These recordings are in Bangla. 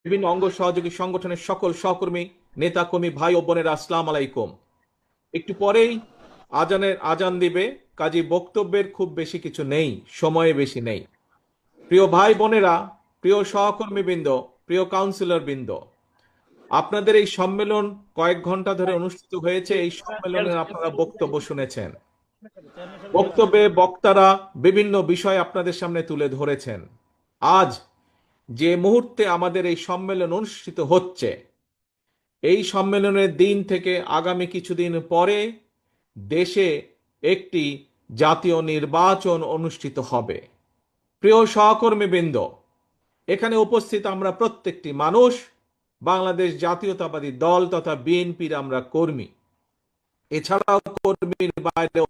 বিভিন্ন অঙ্গ সহযোগী সংগঠনের সকল সহকর্মী, নেতাকর্মী, ভাই ও বোনেরা, আসসালামু আলাইকুম। একটু পরেই আজান দিবে, কাজী বক্তব্যের খুব বেশি কিছু নেই, সময়ে বেশি নেই। প্রিয় ভাই বোনেরা, প্রিয় সহকর্মীবৃন্দ, প্রিয় কাউন্সিলর বৃন্দ, আপনাদের এই সম্মেলন কয়েক ঘন্টা ধরে অনুষ্ঠিত হয়েছে। এই সম্মেলনে আপনারা বক্তব্য শুনেছেন। বক্তব্যে বক্তারা বিভিন্ন বিষয় আপনাদের সামনে তুলে ধরেছেন। আজ যে মুহূর্তে আমাদের এই সম্মেলন অনুষ্ঠিত হচ্ছে, এই সম্মেলনের দিন থেকে আগামী কিছুদিন পরে দেশে একটি জাতীয় নির্বাচন অনুষ্ঠিত হবে। প্রিয় সহকর্মীবৃন্দ, এখানে উপস্থিত আমরা প্রত্যেকটি মানুষ বাংলাদেশ জাতীয়তাবাদী দল তথা বিএনপির আমরা কর্মী। এছাড়াও কর্মীর বাইরেও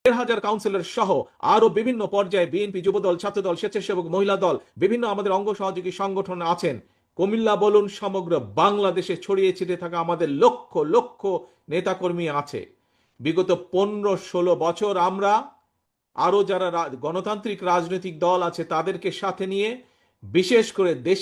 1,500 কাউন্সিলর সহ আরো বিভিন্ন পর্যায়ে বিএনপি, যুবদল, ছাত্রদল, স্বেচ্ছাসেবক, মহিলা দল, বিভিন্ন আমাদের অঙ্গ সহযোগী সংগঠন আছেন। কুমিল্লা বলুন, সমগ্র বাংলাদেশে ছড়িয়ে ছিটিয়ে থাকা আমাদের লক্ষ লক্ষ নেতাকর্মী আছে। বিগত 15-16 বছর আমরা আরো যারা গণতান্ত্রিক রাজনৈতিক দল আছে তাদেরকে সাথে নিয়ে বিশেষ করে দেশ